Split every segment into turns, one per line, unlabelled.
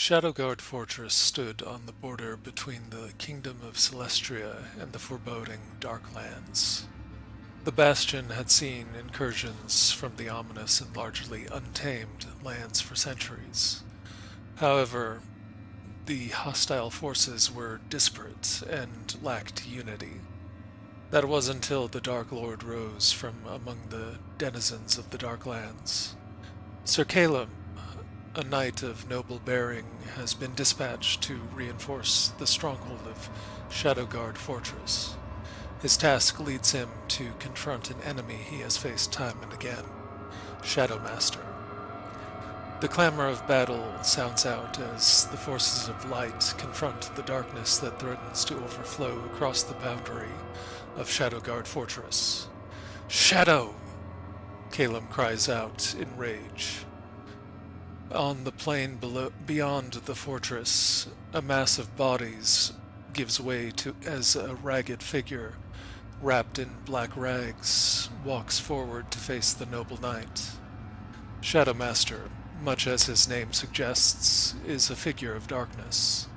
Shadowguard Fortress stood on the border between the Kingdom of Celestria and the foreboding Darklands. The Bastion had seen incursions from the ominous and largely untamed lands for centuries. However, the hostile forces were disparate and lacked unity. That was until the Dark Lord rose from among the denizens of the Darklands. Sir Caleb, a knight of noble bearing, has been dispatched to reinforce the stronghold of Shadowguard Fortress. His task leads him to confront an enemy he has faced time and again, Shadowmaster. The clamor of battle sounds out as the forces of light confront the darkness that threatens to overflow across the boundary of Shadowguard Fortress. "Shadow!" Caleb cries out in rage. On the plain beyond the fortress, a mass of bodies gives way to as a ragged figure, wrapped in black rags, walks forward to face the noble knight. Shadowmaster, much as his name suggests, is a figure of darkness.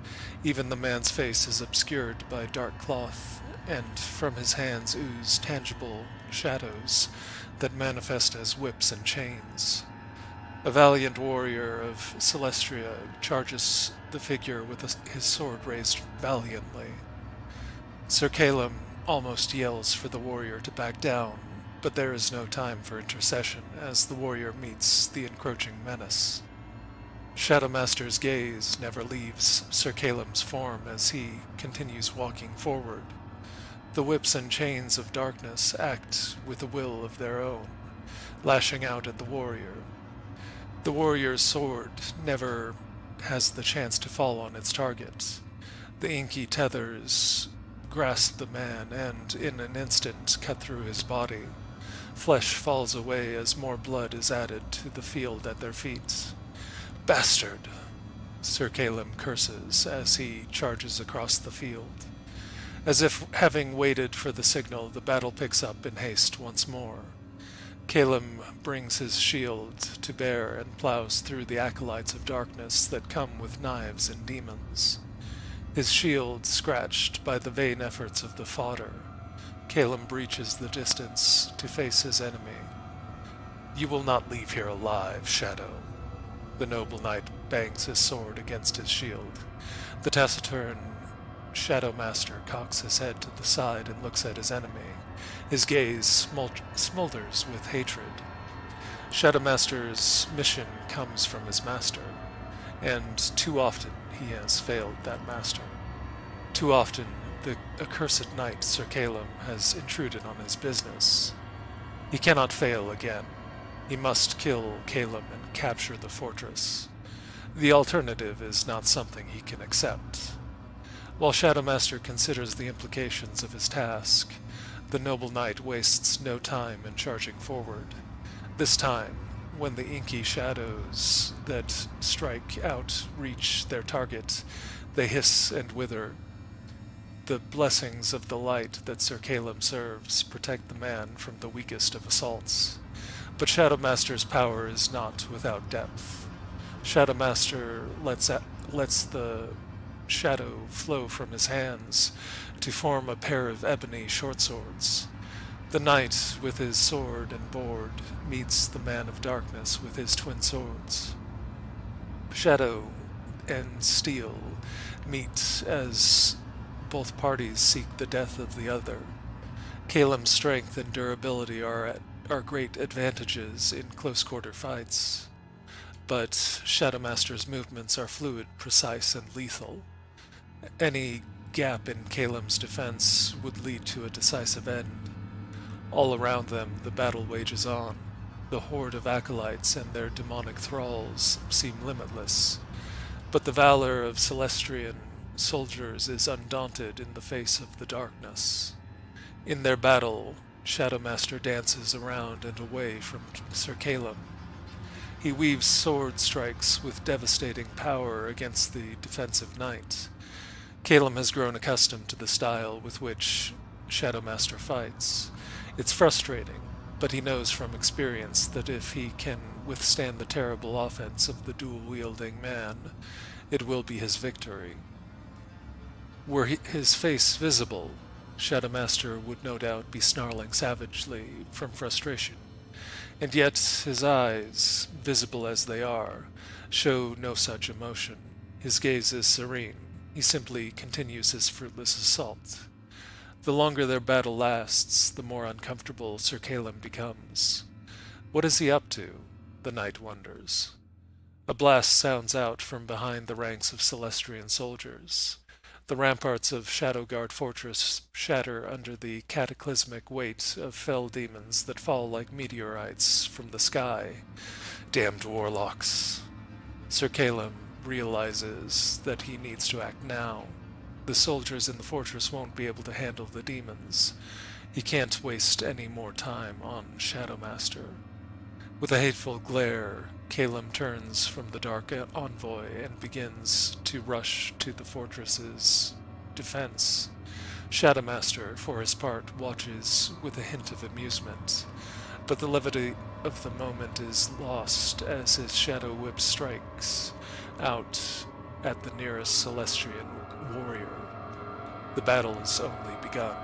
Even the man's face is obscured by dark cloth, and from his hands ooze tangible shadows that manifest as whips and chains. A valiant warrior of Celestria charges the figure with his sword raised valiantly. Sir Caleb almost yells for the warrior to back down, but there is no time for intercession as the warrior meets the encroaching menace. Shadowmaster's gaze never leaves Sir Caleb's form as he continues walking forward. The whips and chains of darkness act with a will of their own, lashing out at the warrior. The warrior's sword never has the chance to fall on its target. The inky tethers grasp the man and, in an instant, cut through his body. Flesh falls away as more blood is added to the field at their feet. "Bastard!" Sir Caleb curses as he charges across the field. As if having waited for the signal, the battle picks up in haste once more. Caleb brings his shield to bear and plows through the acolytes of darkness that come with knives and demons. His shield scratched by the vain efforts of the fodder, Caleb breaches the distance to face his enemy. "You will not leave here alive, Shadow." The noble knight bangs his sword against his shield. The taciturn Shadowmaster cocks his head to the side and looks at his enemy. His gaze smolders with hatred. Shadowmaster's mission comes from his master, and too often he has failed that master. Too often the accursed knight Sir Caleb has intruded on his business. He cannot fail again. He must kill Caleb and capture the fortress. The alternative is not something he can accept. While Shadowmaster considers the implications of his task, the noble knight wastes no time in charging forward. This time, when the inky shadows that strike out reach their target, they hiss and wither. The blessings of the light that Sir Caleb serves protect the man from the weakest of assaults. But Shadowmaster's power is not without depth. Shadowmaster lets the shadow flow from his hands to form a pair of ebony short swords. The knight with his sword and board meets the man of darkness with his twin swords. Shadow and steel meet as both parties seek the death of the other. Caleb's strength and durability are great advantages in close-quarter fights, but Shadowmaster's movements are fluid, precise, and lethal. Any gap in Caleb's defense would lead to a decisive end. All around them the battle wages on. The horde of acolytes and their demonic thralls seem limitless, but the valor of Celestrian soldiers is undaunted in the face of the darkness. In their battle, Shadowmaster dances around and away from Sir Caleb. He weaves sword strikes with devastating power against the defensive knight. Caleb has grown accustomed to the style with which Shadowmaster fights. It's frustrating, but he knows from experience that if he can withstand the terrible offense of the dual-wielding man, it will be his victory. Were his face visible, Shadowmaster would no doubt be snarling savagely from frustration. And yet his eyes, visible as they are, show no such emotion. His gaze is serene. He simply continues his fruitless assault. The longer their battle lasts, the more uncomfortable Sir Caleb becomes. What is he up to? The knight wonders. A blast sounds out from behind the ranks of Celestrian soldiers. The ramparts of Shadowguard Fortress shatter under the cataclysmic weight of fell demons that fall like meteorites from the sky. Damned warlocks. Sir Caleb realizes that he needs to act now. The soldiers in the fortress won't be able to handle the demons. He can't waste any more time on Shadowmaster. With a hateful glare, Caleb turns from the dark envoy and begins to rush to the fortress's defense. Shadowmaster, for his part, watches with a hint of amusement, but the levity of the moment is lost as his shadow whip strikes out at the nearest Celestrian warrior. The battle's only begun.